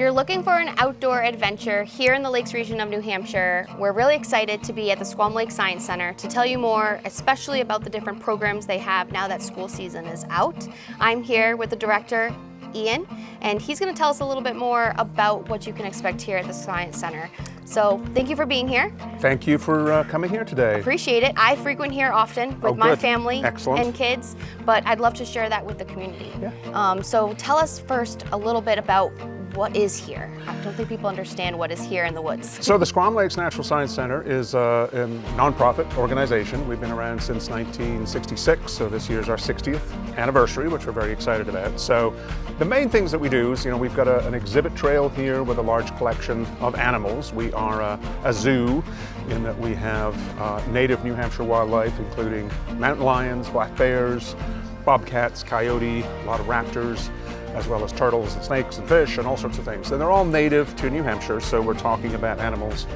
you're looking for an outdoor adventure here in the Lakes region of New Hampshire, we're really excited to be at the Squam Lake Science Center to tell you more, especially about the different programs they have now that school season is out. I'm here with the director, Ian, and he's going to tell us a little bit more about what you can expect here at the Science Center. So thank you for being here. Thank you for coming here today. Appreciate it. I frequent here often with my family and kids, but I'd love to share that with the community. Yeah. So tell us first a little bit about what is here. I don't think people understand what is here in the woods. So the Squam Lakes Natural Science Center is a nonprofit organization. We've been around since 1966, so this year's our 60th anniversary, which we're very excited about. So the main things that we do is, we've got an exhibit trail here with a large collection of animals. We are a zoo in that we have native New Hampshire wildlife, including mountain lions, black bears, bobcats, coyote, a lot of raptors, as well as turtles and snakes and fish and all sorts of things. And they're all native to New Hampshire, so we're talking about animals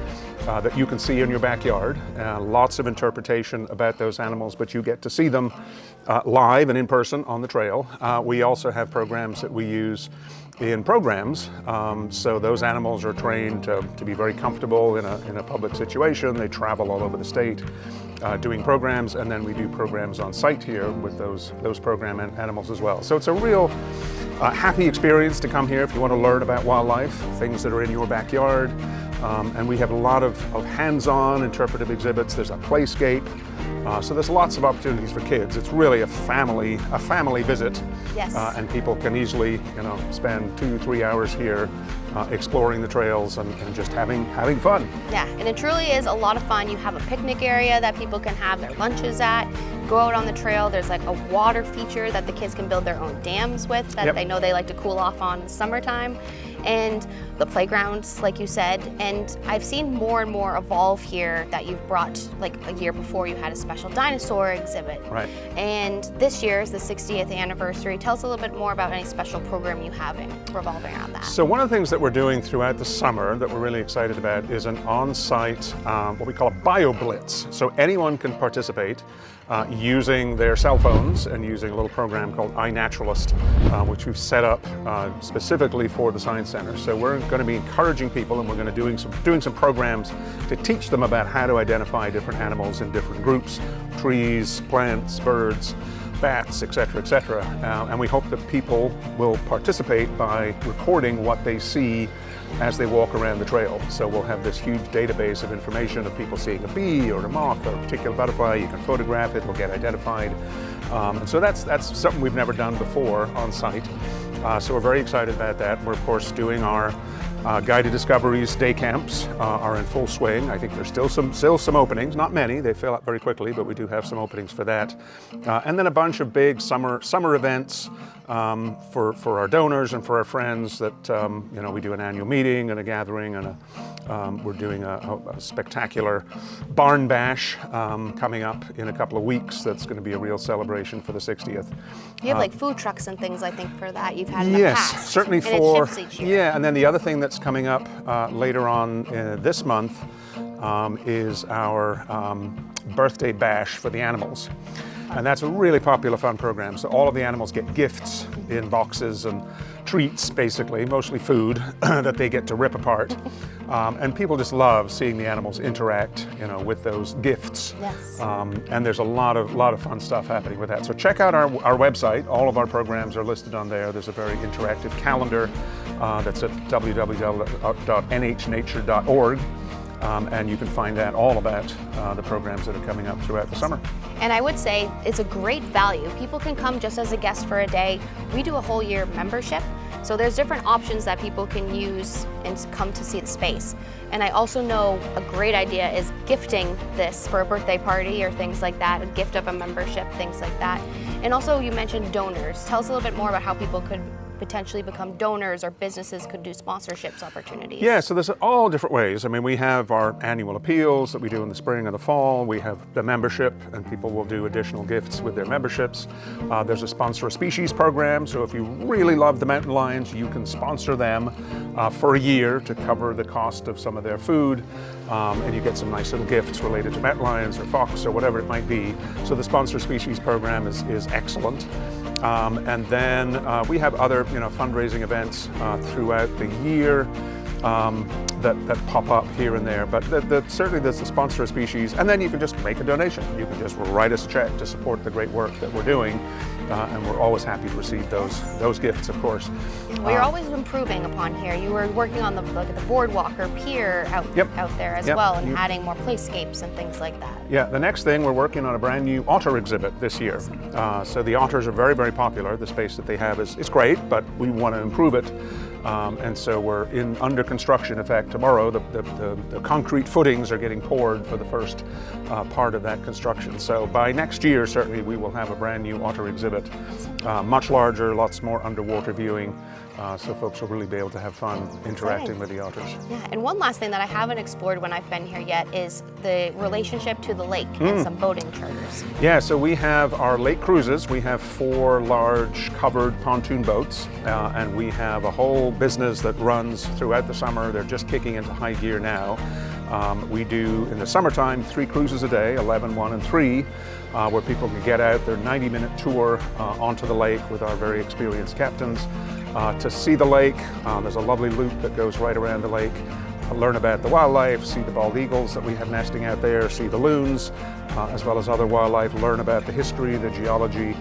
that you can see in your backyard. Lots of interpretation about those animals, but you get to see them live and in person on the trail. We also have programs that we use in programs, so those animals are trained to be very comfortable in a public situation. They travel all over the state doing programs, and then we do programs on site here with those program animals as well. So it's a real happy experience to come here if you want to learn about wildlife, things that are in your backyard. And we have a lot of hands-on interpretive exhibits. There's a playscape. So there's lots of opportunities for kids. It's really a family visit. Yes. And people can easily, spend 2-3 hours here exploring the trails and just having fun. Yeah, and it truly is a lot of fun. You have a picnic area that people can have their lunches at. Go out on the trail. There's like a water feature that the kids can build their own dams with that they know they like to cool off on in the summertime. And the playgrounds, like you said, and I've seen more and more evolve here that you've brought. Like a year before, you had a special dinosaur exhibit. Right. And this year is the 60th anniversary. Tell us a little bit more about any special program you have revolving around that. So one of the things that we're doing throughout the summer that we're really excited about is an on-site, what we call a BioBlitz. So anyone can participate using their cell phones and using a little program called iNaturalist, which we've set up specifically for the Science Center. So we're going to be encouraging people, and we're going to doing some programs to teach them about how to identify different animals in different groups: trees, plants, birds, bats, etc., etc. And we hope that people will participate by recording what they see as they walk around the trail. So we'll have this huge database of information of people seeing a bee or a moth or a particular butterfly. You can photograph it, it'll get identified. And so that's something we've never done before on site. So we're very excited about that. We're of course doing our Guided Discoveries day camps are in full swing. I think there's still some openings, not many. They fill up very quickly, but we do have some openings for that. And then a bunch of big summer events for our donors and for our friends that we do an annual meeting and a gathering, and we're doing a spectacular barn bash coming up in a couple of weeks. That's going to be a real celebration for the 60th. You have like food trucks and things, I think, for that you've had in the past. Yes, certainly and for it shifts each year. Yeah, and then the other thing that's coming up later on this month is our birthday bash for the animals. And that's a really popular fun program. So all of the animals get gifts in boxes and treats, basically, mostly food, that they get to rip apart. And people just love seeing the animals interact, with those gifts. Yes. And there's a lot of fun stuff happening with that. So check out our website. All of our programs are listed on there. There's a very interactive calendar that's at www.nhnature.org. And you can find out all about the programs that are coming up throughout the summer. And I would say it's a great value. People can come just as a guest for a day. We do a whole year membership. So there's different options that people can use and come to see the space. And I also know a great idea is gifting this for a birthday party or things like that, a gift of a membership, things like that. And also you mentioned donors. Tell us a little bit more about how people could potentially become donors or businesses could do sponsorships opportunities. Yeah, so there's all different ways. I mean, we have our annual appeals that we do in the spring and the fall. We have the membership, and people will do additional gifts with their memberships. There's a sponsor a species program, so if you really love the mountain lions, you can sponsor them for a year to cover the cost of some of their food, and you get some nice little gifts related to mountain lions or fox or whatever it might be. So the sponsor species program is excellent. And then we have other fundraising events throughout the year that pop up here and there. But certainly there's the sponsor a species, and then you can just make a donation. You can just write us a check to support the great work that we're doing, and we're always happy to receive those gifts, of course. Well, you're always improving upon here. You were working on the boardwalk or pier out there as well, and adding more playscapes and things like that. Yeah, the next thing, we're working on a brand new otter exhibit this year. So the otters are very, very popular. The space that they have is great, but we want to improve it. And so we're under construction. In fact, tomorrow the concrete footings are getting poured for the first part of that construction. So by next year, certainly we will have a brand new otter exhibit, much larger, lots more underwater viewing. So folks will really be able to have fun interacting with the otters. Yeah, and one last thing that I haven't explored when I've been here yet is the relationship to the lake and some boating charters. Yeah, so we have our lake cruises. We have 4 large covered pontoon boats, and we have a whole business that runs throughout the summer. They're just kicking into high gear now. We do, in the summertime, 3 cruises a day, 11, 1, and 3, where people can get out their 90-minute tour onto the lake with our very experienced captains to see the lake. There's a lovely loop that goes right around the lake. Learn about the wildlife, see the bald eagles that we have nesting out there, see the loons, as well as other wildlife, learn about the history, the geology.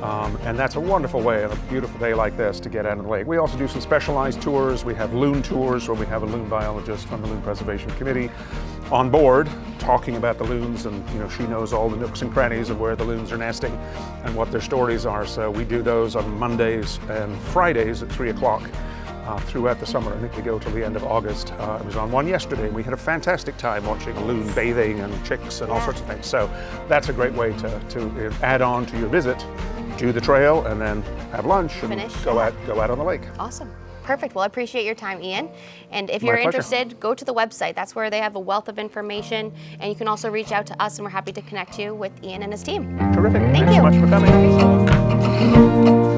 And that's a wonderful way on a beautiful day like this to get out of the lake. We also do some specialized tours. We have loon tours where we have a loon biologist from the Loon Preservation Committee on board talking about the loons, and she knows all the nooks and crannies of where the loons are nesting and what their stories are. So we do those on Mondays and Fridays at 3 o'clock. Throughout the summer. I think we go till the end of August. I was on one yesterday. We had a fantastic time watching a loon bathing and chicks and all sorts of things. So that's a great way to add on to your visit, do the trail, and then have lunch and go out on the lake. Awesome. Perfect. Well, I appreciate your time, Ian. And if you're interested, go to the website. That's where they have a wealth of information. And you can also reach out to us, and we're happy to connect you with Ian and his team. Terrific. Thank Thanks you. so much for coming.